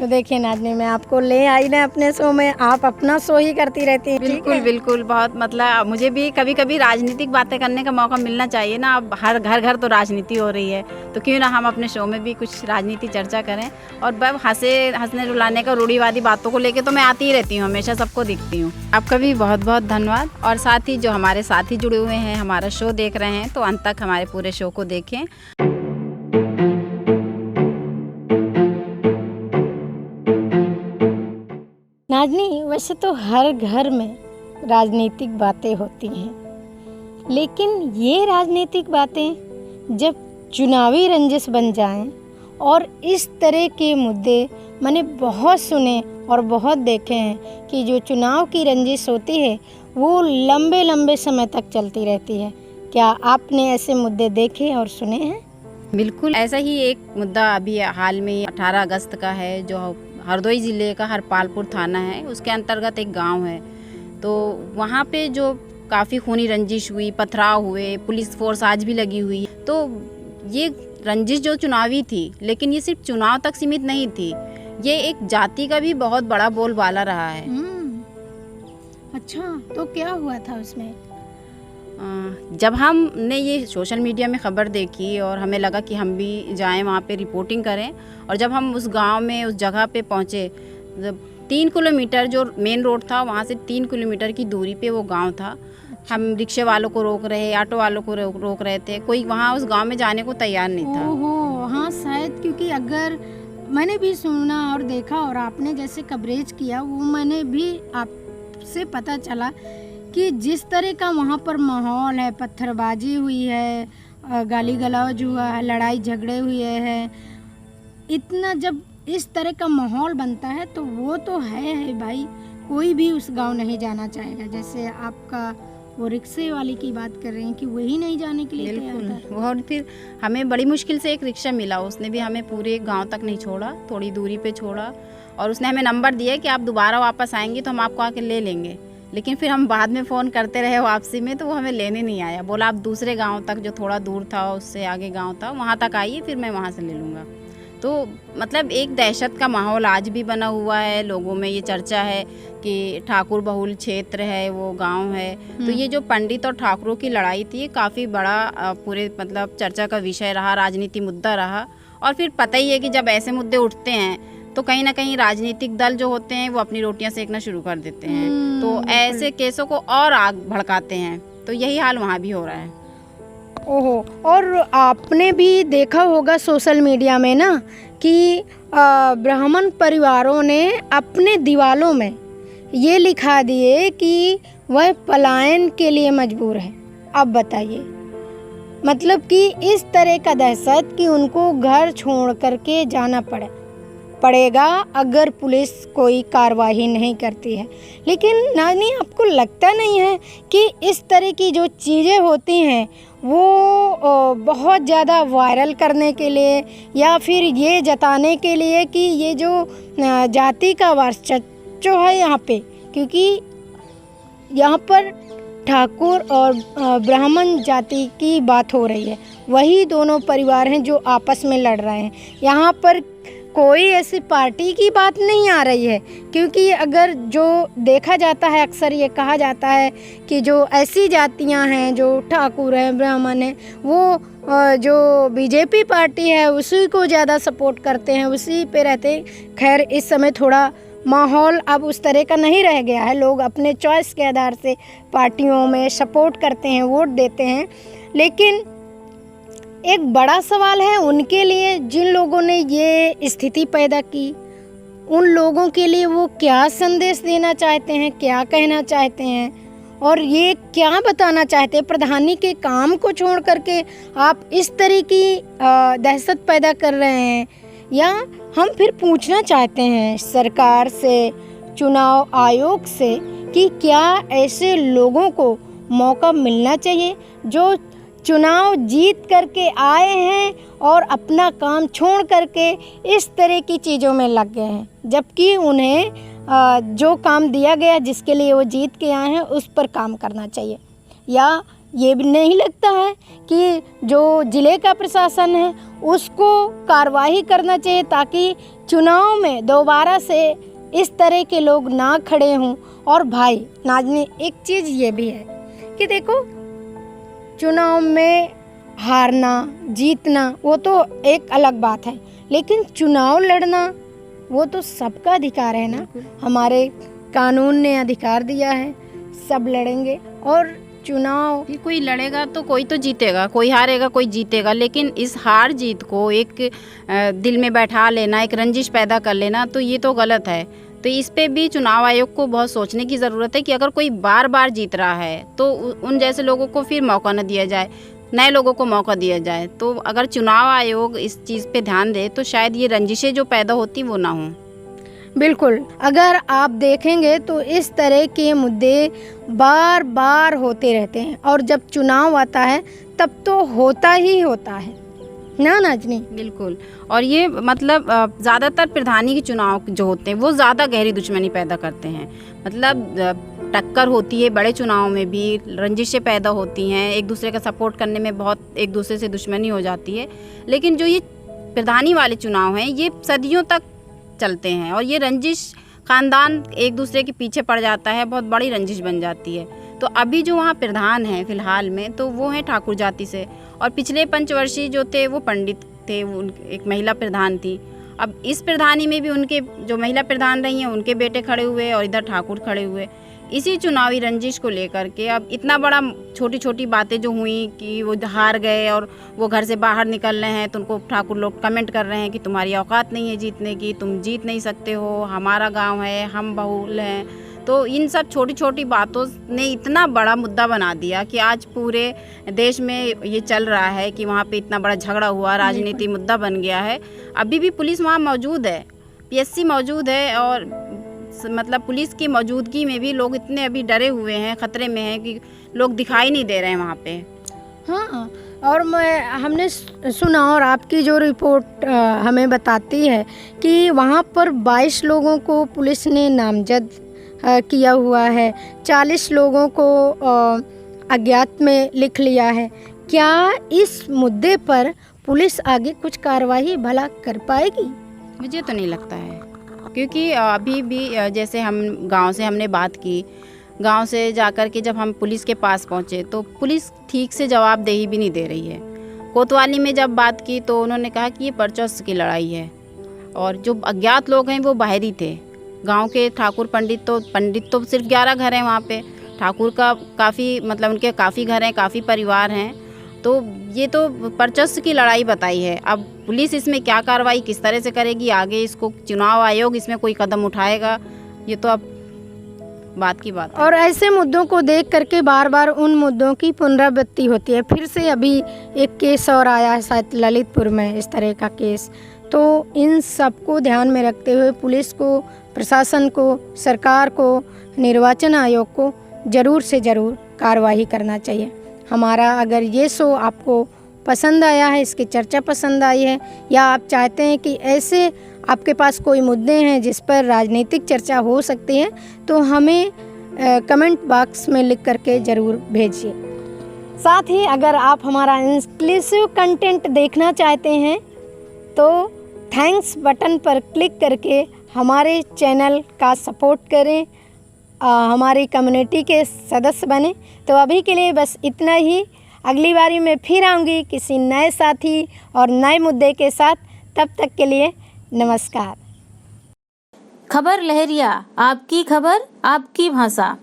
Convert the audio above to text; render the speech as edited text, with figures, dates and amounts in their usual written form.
तो देखिए नाज़नीन, मैं आपको ले आई ना अपने शो में, आप अपना शो ही करती रहती हैं। बिल्कुल बिल्कुल, बहुत मतलब मुझे भी कभी कभी राजनीतिक बातें करने का मौका मिलना चाहिए ना। अब हर घर घर तो राजनीति हो रही है, तो क्यों ना हम अपने शो में भी कुछ राजनीति चर्चा करें। और बस हंसने रुलाने का, रूढ़िवादी बातों को लेके तो मैं आती ही रहती हूँ, हमेशा सबको दिखती हूँ। आपका भी बहुत बहुत धन्यवाद। और साथ ही जो हमारे साथी जुड़े हुए हैं, हमारा शो देख रहे हैं, तो अंत तक हमारे पूरे शो को देखें। नाज़नीन, वैसे तो हर घर में राजनीतिक बातें होती हैं, लेकिन ये राजनीतिक बातें जब चुनावी रंजिश बन जाएं और इस तरह के मुद्दे मैंने बहुत सुने और बहुत देखे हैं कि जो चुनाव की रंजिश होती है वो लंबे लंबे समय तक चलती रहती है। क्या आपने ऐसे मुद्दे देखे और सुने हैं? बिल्कुल, ऐसा ही एक मुद्दा अभी हाल में 18 अगस्त का है, जो हरदोई ज़िले का हरपालपुर थाना है, उसके अंतर्गत एक गांव है। तो वहाँ पे जो काफ़ी खूनी रंजिश हुई, पथराव हुए, पुलिस फोर्स आज भी लगी हुई। तो ये रंजिश जो चुनावी थी, लेकिन ये सिर्फ चुनाव तक सीमित नहीं थी, ये एक जाति का भी बहुत बड़ा बोलबाला रहा है। अच्छा, तो क्या हुआ था उसमें? जब हमने ये सोशल मीडिया में ख़बर देखी और हमें लगा कि हम भी जाएं वहाँ पे रिपोर्टिंग करें, और जब हम उस गांव में उस जगह पे पहुँचे, जब 3 किलोमीटर जो मेन रोड था, वहाँ से 3 किलोमीटर की दूरी पे वो गांव था। हम रिक्शे वालों को रोक रहे, ऑटो वालों को रोक रहे थे, कोई वहाँ उस गांव में जाने को तैयार नहीं था। ओहो, हाँ, शायद क्योंकि अगर मैंने भी सुना और देखा और आपने जैसे कवरेज किया, वो मैंने भी आपसे पता चला कि जिस तरह का वहाँ पर माहौल है, पत्थरबाजी हुई है, गाली गलौज हुआ है, लड़ाई झगड़े हुए हैं, इतना जब इस तरह का माहौल बनता है तो वो तो है भाई, कोई भी उस गांव नहीं जाना चाहेगा। जैसे आपका वो रिक्शे वाली की बात कर रहे हैं कि वही नहीं जाने के लिए तैयार था। और फिर हमें बड़ी मुश्किल से एक रिक्शा मिला, उसने भी हमें पूरे गांव तक नहीं छोड़ा, थोड़ी दूरी पे छोड़ा, और उसने हमें नंबर दिया कि आप दोबारा वापस आएंगे तो हम आपको आके ले लेंगे। लेकिन फिर हम बाद में फ़ोन करते रहे वापसी में, तो वो हमें लेने नहीं आया। बोला आप दूसरे गांव तक, जो थोड़ा दूर था, उससे आगे गांव था, वहाँ तक आइए, फिर मैं वहाँ से ले लूँगा। तो मतलब एक दहशत का माहौल आज भी बना हुआ है, लोगों में ये चर्चा है कि ठाकुर बहुल क्षेत्र है, वो गांव है। तो ये जो पंडित और ठाकुरों की लड़ाई थी, ये काफ़ी बड़ा पूरे मतलब चर्चा का विषय रहा, राजनीति मुद्दा रहा। और फिर पता ही है कि जब ऐसे मुद्दे उठते हैं तो कहीं ना कहीं राजनीतिक दल जो होते हैं वो अपनी रोटियां सेकना शुरू कर देते हैं, तो ऐसे केसों को और आग भड़काते हैं। तो यही हाल वहाँ भी हो रहा है। ओहो, और आपने भी देखा होगा सोशल मीडिया में ना कि ब्राह्मण परिवारों ने अपने दीवालों में ये लिखा दिए कि वह पलायन के लिए मजबूर है। अब बताइए, मतलब कि इस तरह का दहशत कि उनको घर छोड़ करके जाना पड़ेगा अगर पुलिस कोई कार्रवाई नहीं करती है। लेकिन नाज़नीन, आपको लगता नहीं है कि इस तरह की जो चीज़ें होती हैं वो बहुत ज़्यादा वायरल करने के लिए या फिर ये जताने के लिए कि ये जो जाति का वर्चस्व है यहाँ पे, क्योंकि यहाँ पर ठाकुर और ब्राह्मण जाति की बात हो रही है, वही दोनों परिवार हैं जो आपस में लड़ रहे हैं। यहाँ पर कोई ऐसी पार्टी की बात नहीं आ रही है, क्योंकि अगर जो देखा जाता है, अक्सर ये कहा जाता है कि जो ऐसी जातियां हैं, जो ठाकुर हैं, ब्राह्मण हैं, वो जो बीजेपी पार्टी है उसी को ज़्यादा सपोर्ट करते हैं, उसी पे रहते हैं। खैर, इस समय थोड़ा माहौल अब उस तरह का नहीं रह गया है, लोग अपने चॉइस के आधार से पार्टियों में सपोर्ट करते हैं, वोट देते हैं। लेकिन एक बड़ा सवाल है उनके लिए जिन लोगों ने ये स्थिति पैदा की, उन लोगों के लिए वो क्या संदेश देना चाहते हैं, क्या कहना चाहते हैं, और ये क्या बताना चाहते हैं। प्रधानी के काम को छोड़ करके आप इस तरह की दहशत पैदा कर रहे हैं। या हम फिर पूछना चाहते हैं सरकार से, चुनाव आयोग से, कि क्या ऐसे लोगों को मौका मिलना चाहिए जो चुनाव जीत करके आए हैं और अपना काम छोड़ करके इस तरह की चीज़ों में लग गए हैं, जबकि उन्हें जो काम दिया गया जिसके लिए वो जीत के आए हैं उस पर काम करना चाहिए। या ये भी नहीं लगता है कि जो ज़िले का प्रशासन है उसको कार्रवाई करना चाहिए ताकि चुनाव में दोबारा से इस तरह के लोग ना खड़े हों। और भाई नाज़नीन, एक चीज़ ये भी है कि देखो, चुनाव में हारना जीतना वो तो एक अलग बात है, लेकिन चुनाव लड़ना वो तो सबका अधिकार है ना। हमारे कानून ने अधिकार दिया है, सब लड़ेंगे। और चुनाव कि कोई लड़ेगा तो कोई तो जीतेगा, कोई हारेगा कोई जीतेगा, लेकिन इस हार जीत को एक दिल में बैठा लेना, एक रंजिश पैदा कर लेना, तो ये तो गलत है। तो इस पे भी चुनाव आयोग को बहुत सोचने की ज़रूरत है कि अगर कोई बार बार जीत रहा है तो उन जैसे लोगों को फिर मौका न दिया जाए, नए लोगों को मौका दिया जाए। तो अगर चुनाव आयोग इस चीज़ पे ध्यान दे तो शायद ये रंजिशें जो पैदा होती वो ना हों। बिल्कुल, अगर आप देखेंगे तो इस तरह के मुद्दे बार बार होते रहते हैं और जब चुनाव आता है तब तो होता ही होता है ना नाज़नीन। बिल्कुल। और ये मतलब ज़्यादातर प्रधानी के चुनाव जो होते हैं वो ज़्यादा गहरी दुश्मनी पैदा करते हैं। मतलब टक्कर होती है बड़े चुनाव में भी, रंजिशें पैदा होती हैं, एक दूसरे का सपोर्ट करने में बहुत एक दूसरे से दुश्मनी हो जाती है। लेकिन जो ये प्रधानी वाले चुनाव हैं ये सदियों तक चलते हैं और ये रंजिश ख़ानदान एक दूसरे के पीछे पड़ जाता है, बहुत बड़ी रंजिश बन जाती है। तो अभी जो वहाँ प्रधान हैं फ़िलहाल में तो वो हैं ठाकुर जाति से, और पिछले पंचवर्षीय जो थे वो पंडित थे, वो एक महिला प्रधान थी। अब इस प्रधानी में भी उनके जो महिला प्रधान रही हैं उनके बेटे खड़े हुए और इधर ठाकुर खड़े हुए। इसी चुनावी रंजिश को लेकर के अब इतना बड़ा छोटी छोटी बातें जो हुई कि वो हार गए और वो घर से बाहर निकल रहे हैं तो उनको ठाकुर लोग कमेंट कर रहे हैं कि तुम्हारी औकात नहीं है जीतने की, तुम जीत नहीं सकते हो, हमारा गांव है, हम बहुल हैं। तो इन सब छोटी छोटी बातों ने इतना बड़ा मुद्दा बना दिया कि आज पूरे देश में ये चल रहा है कि वहाँ पे इतना बड़ा झगड़ा हुआ, राजनीति मुद्दा बन गया है। अभी भी पुलिस वहाँ मौजूद है, पीएससी मौजूद है, और मतलब पुलिस की मौजूदगी में भी लोग इतने अभी डरे हुए हैं, ख़तरे में हैं कि लोग दिखाई नहीं दे रहे हैं वहाँ पे। हाँ, और हमने सुना और आपकी जो रिपोर्ट हमें बताती है कि वहाँ पर 22 लोगों को पुलिस ने नामजद किया हुआ है, 40 लोगों को अज्ञात में लिख लिया है। क्या इस मुद्दे पर पुलिस आगे कुछ कार्रवाई भला कर पाएगी? मुझे तो नहीं लगता है, क्योंकि अभी भी जैसे हम गांव से हमने बात की, गांव से जाकर के जब हम पुलिस के पास पहुंचे तो पुलिस ठीक से जवाबदेही भी नहीं दे रही है। कोतवाली में जब बात की तो उन्होंने कहा कि ये वर्चस्व की लड़ाई है, और जो अज्ञात लोग हैं वो बाहरी थे। गांव के ठाकुर पंडित तो सिर्फ 11 घर हैं वहाँ पे, ठाकुर का काफ़ी मतलब उनके काफ़ी घर हैं, काफ़ी परिवार हैं। तो ये तो वर्चस्व की लड़ाई बताई है। अब पुलिस इसमें क्या कार्रवाई किस तरह से करेगी आगे, इसको चुनाव आयोग इसमें कोई कदम उठाएगा, ये तो अब बात की बात है। और ऐसे मुद्दों को देख करके बार बार उन मुद्दों की पुनरावृत्ति होती है। फिर से अभी एक केस और आया है शायद ललितपुर में इस तरह का केस। तो इन सब को ध्यान में रखते हुए पुलिस को, प्रशासन को, सरकार को, निर्वाचन आयोग को ज़रूर से ज़रूर कार्रवाई करना चाहिए। हमारा अगर ये शो आपको पसंद आया है, इसकी चर्चा पसंद आई है, या आप चाहते हैं कि ऐसे आपके पास कोई मुद्दे हैं जिस पर राजनीतिक चर्चा हो सकती है, तो हमें कमेंट बॉक्स में लिख करके ज़रूर भेजिए। साथ ही अगर आप हमारा एक्सक्लूसिव कंटेंट देखना चाहते हैं तो थैंक्स बटन पर क्लिक करके हमारे चैनल का सपोर्ट करें, हमारी कम्युनिटी के सदस्य बने। तो अभी के लिए बस इतना ही। अगली बारी मैं फिर आऊँगी किसी नए साथी और नए मुद्दे के साथ। तब तक के लिए नमस्कार। खबर लहरिया, आपकी खबर आपकी भाषा।